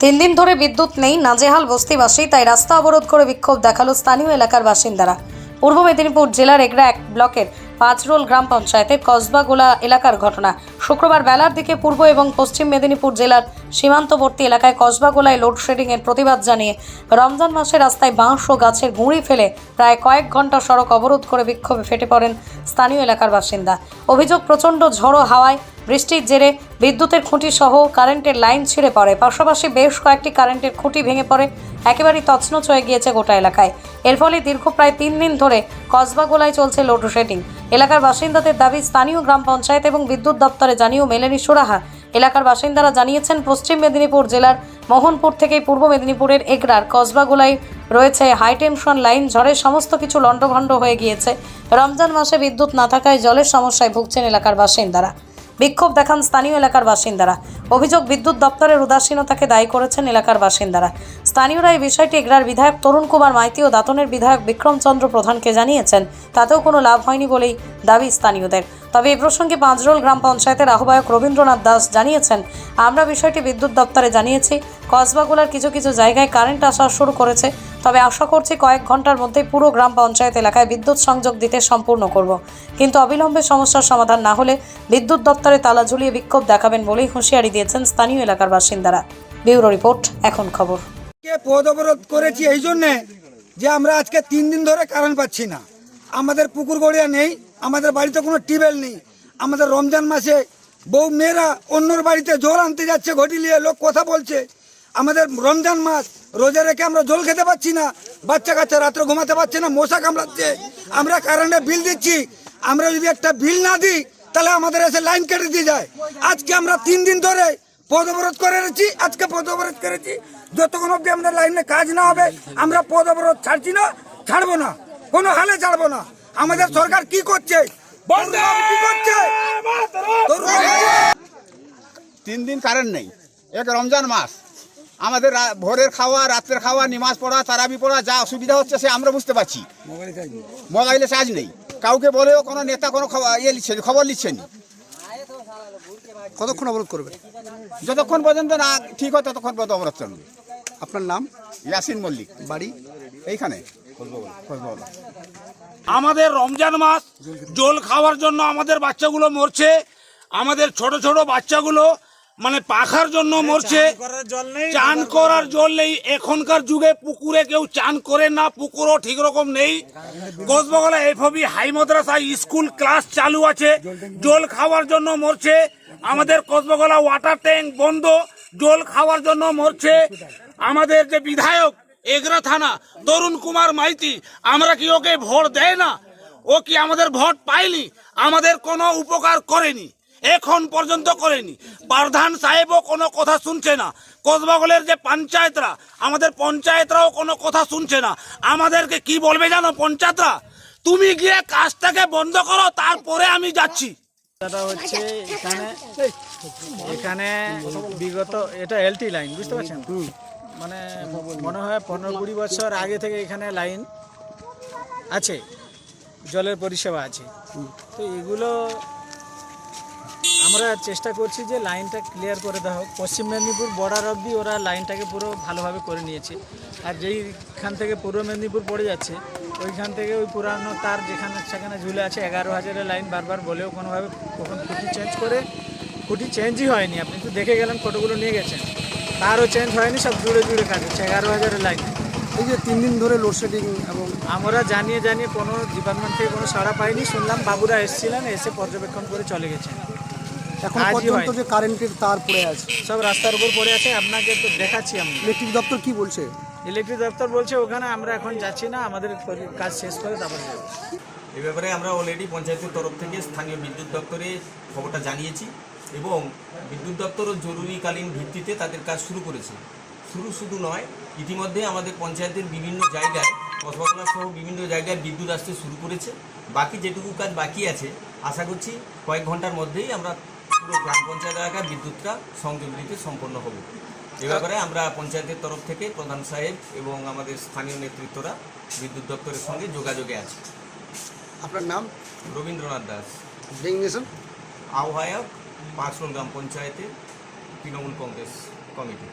তিন দিন ধরে বিদ্যুৎ নেই, নাজেহাল বস্তিবাসী। তাই রাস্তা অবরোধ করে বিক্ষোভ দেখালো স্থানীয় এলাকার বাসিন্দারা। পূর্ব মেদিনীপুর জেলার এগরা 1 ব্লকের পাঁচরোল গ্রাম পঞ্চায়েতের কসবাগোলা এলাকার ঘটনা। শুক্রবার বেলার দিকে পূর্ব এবং পশ্চিম মেদিনীপুর জেলার সীমান্তবর্তী এলাকায় কসবাগোলায় লোডশেডিংয়ের প্রতিবাদ জানিয়ে রমজান মাসে রাস্তায় বাঁশ ও গাছের গুঁড়ি ফেলে প্রায় কয়েক ঘন্টা সড়ক অবরোধ করে বিক্ষোভে ফেটে পড়েন স্থানীয় এলাকার বাসিন্দা। অভিযোগ, প্রচণ্ড ঝড়ো হাওয়ায় বৃষ্টির জেরে বিদ্যুতের খুঁটি সহ কারেন্টের লাইন ছিঁড়ে পড়ে। পাশাপাশি বেশ কয়েকটি কারেন্টের খুঁটি ভেঙে পড়ে, একেবারেই তছনছ হয়ে গিয়েছে গোটা এলাকায়। এর ফলে দীর্ঘ প্রায় 3 দিন ধরে কসবাগোলায় চলছে লোডশেডিং। এলাকার বাসিন্দাদের দাবি, স্থানীয় গ্রাম পঞ্চায়েত এবং বিদ্যুৎ দপ্তরে জানিয়েও মেলেনি সুরাহা। এলাকার বাসিন্দারা জানিয়েছেন, পশ্চিম মেদিনীপুর জেলার মোহনপুর থেকে পূর্ব মেদিনীপুরের এগরার কসবাগোলায় রয়েছে হাইটেনশন লাইন। ঝড়ে সমস্ত কিছু লণ্ডভণ্ড হয়ে গিয়েছে। রমজান মাসে বিদ্যুৎ না থাকায় জলের সমস্যায় ভুগছেন এলাকার বাসিন্দারা। বিক্ষোভ দেখান স্থানীয় এলাকার বাসিন্দারা। অভিযোগ, বিদ্যুৎ দপ্তরের উদাসীনতাকে দায়ী করেছেন এলাকার বাসিন্দারা। স্থানীয়রা এই বিষয়টি এগরার বিধায়ক তরুণ কুমার মাইতি ও দাঁতনের বিধায়ক বিক্রমচন্দ্র প্রধানকে জানিয়েছেন। তাতেও কোনো লাভ হয়নি বলেই দাবি স্থানীয়দের। তবে এ প্রসঙ্গে পাঁচরোল গ্রাম পঞ্চায়েতের আহ্বায়ক রবীন্দ্রনাথ দাস জানিয়েছেন, আমরা বিষয়টি বিদ্যুৎ দপ্তরে জানিয়েছি। কসবাগোলার কিছু কিছু জায়গায় কারেন্ট আসা শুরু করেছে। তবে আশা করছি কয়েক ঘন্টার মধ্যে পুরো গ্রাম পঞ্চায়েত এলাকায় বিদ্যুৎ সংযোগ দিতে সম্পূর্ণ করব। কিন্তু অবিলম্বে সমস্যার সমাধান না হলে বিদ্যুৎ দপ্তরে তালা ঝুলিয়ে বিক্ষোভ দেখাবেন বলেই হুঁশিয়ারি দিয়েছেন স্থানীয় এলাকার বাসিন্দারা। ব্যুরো রিপোর্ট, এখন খবর। পথ অবরোধ করেছি এই জন্যে যে আমরা আজকে 3 দিন ধরে কারেন্ট পাচ্ছি না। আমাদের পুকুর গড়িয়া নেই, আমাদের বাড়িতে কোনো টিউবওয়েল নেই। আমাদের রমজান মাসে বউ মেয়েরা অন্যর বাড়িতে জল আনতে যাচ্ছে, ঘটি নিয়ে লোক কথা বলছে। আমাদের রমজান মাস রোজা রেখে আমরা জল খেতে পাচ্ছি না, বাচ্চা কাচ্চা রাত্রে ঘুমাতে পারছে না, মশা কামড়াচ্ছে। আমরা কারেন্টের বিল দিচ্ছি, আমরা যদি একটা বিল না দিই তাহলে আমাদের এসে লাইন কেটে দিয়ে যায়। আজকে আমরা 3 দিন ধরে পথ অবরোধ করেছি। আজকে পথ অবরোধ করেছি, যতক্ষণ অব্দি আমাদের লাইনে কাজ না হবে আমরা পথ অবরোধ ছাড়ছি না, ছাড়বো না, কোনো হালে ছাড়বো না। আমাদের সরকার কি করছে, কি করছে? 3 দিন কারেন্ট নেই, এক রমজান মাস। আমাদের ভোরের খাওয়া, রাত্রের খাওয়া, নিমাজ পড়া, তারাবি পড়া যা অসুবিধা হচ্ছে সে আমরা বুঝতে পারছি। মোবাইলে চার্জ নেই, কাউকে বলেও কোনো নেতা কোনো খবর নিচ্ছে না। কতক্ষণ অবরোধ করবে? যতক্ষণ পর্যন্ত না ঠিক হয় ততক্ষণ পর্যন্ত অবরোধ চলবে। আপনার নাম? ইয়াসিন মল্লিক, বাড়ি এইখানে। আমাদের রমজান মাস, জল খাওয়ার জন্য আমাদের বাচ্চাগুলো মরছে। আমাদের ছোট ছোট বাচ্চাগুলো মানে পাখার জন্য মরছে। চান করার জল নেই। এখনকার যুগে পুকুরে কেউ চান করে না, পুকুরও ঠিক রকম নেই। কসবাগোলা এফবি হাই মাদ্রাসায় স্কুল ক্লাস চালু আছে, জল খাওয়ার জন্য মরছে। আমাদের কসবাগোলা ওয়াটার ট্যাঙ্ক বন্ধ, জল খাওয়ার জন্য মরছে। আমাদের যে বিধায়ক এগরা থানা তরুণ কুমার মাইতি, আমরা কি ওকে ভোট দেয় না? ও কি আমাদের ভোট পায়নি? আমাদের কোনো উপকার করেনি, এখন পর্যন্ত করেনি। প্রধান সাহেবও কোনো কথা শুনছে না। কসবাগোলের যে পঞ্চায়েতরা, আমাদের পঞ্চায়েতরাও কোনো কথা শুনছে না। আমাদেরকে কি বলবে জানো পঞ্চায়েতরা? তুমি গিয়ে কাজটাকে বন্ধ করো, তারপরে আমি যাচ্ছি। হচ্ছে এখানে বিগত এটা এলটি লাইন, বুঝতে পারছেন? মানে মনে হয় 15-20 বছর আগে থেকে এখানে লাইন আছে, জলের পরিষেবা আছে। তো এগুলো আমরা চেষ্টা করছি যে লাইনটা ক্লিয়ার করে দেওয়া হোক। পশ্চিম মেদিনীপুর বর্ডার অবধি ওরা লাইনটাকে পুরো ভালোভাবে করে নিয়েছে। আর যেইখান থেকে পূর্ব মেদিনীপুর পড়ে যাচ্ছে, ওইখান থেকে ওই পুরানো তার যেখানে সেখানে ঝুলে আছে 11,000-এর লাইন, বারবার বলেও কোনোভাবে কখন খুঁটি চেঞ্জ করে, খুঁটি চেঞ্জই হয়নি। আপনি তো দেখে গেলেন, ফটোগুলো নিয়ে গেছেন, তারও চেঞ্জ হয়নি, সব জুড়ে জুড়ে কাজ হচ্ছে 11,000-এর লাইন। এই যে 3 দিন ধরে লোডশেডিং, এবং আমরা জানিয়ে কোনো ডিপার্টমেন্ট থেকে কোনো সাড়া পাইনি। শুনলাম বাবুরা এসেছিলেন, এসে পর্যবেক্ষণ করে চলে গেছেন। এখন পর্যন্ত যে কারেন্টের তার পড়ে আছে, সব রাস্তার উপর পড়ে আছে, আপনাকে তো দেখাচ্ছি। আমি ইলেকট্রিক দপ্তর কি বলছে? ইলেকট্রিক দপ্তর বলছে ওখানে আমরা এখন যাচ্ছি না, আমাদের কাজ শেষ করে তারপরে যাব। এই ব্যাপারে আমরা অলরেডি পঞ্চায়েতের তরফ থেকে স্থানীয় বিদ্যুৎ দপ্তরে খবরটা জানিয়েছি এবং বিদ্যুৎ দপ্তরও জরুরিকালীন ভিত্তিতে তাদের কাজ শুরু করেছে। শুধু নয়, ইতিমধ্যে আমাদের পঞ্চায়েতের বিভিন্ন জায়গায়, কসবাগোলা সহ বিভিন্ন জায়গায় বিদ্যুৎ আসতে শুরু করেছে। বাকি যেটুকু কাজ বাকি আছে, আশা করছি কয়েক ঘন্টার মধ্যেই আমরা পুরো গ্রাম পঞ্চায়েত এলাকায় বিদ্যুৎটা সংযোগ দিতে সম্পন্ন হব। এ ব্যাপারে আমরা পঞ্চায়েতের তরফ থেকে প্রধান সাহেব এবং আমাদের স্থানীয় নেতৃত্বরা বিদ্যুৎ দপ্তরের সঙ্গে যোগাযোগে আছে। আপনার নাম? রবীন্দ্রনাথ দাস, ডেজিগনেশন আহ্বায়ক, পাঁচরোল গ্রাম পঞ্চায়েতের তৃণমূল কংগ্রেস কমিটি।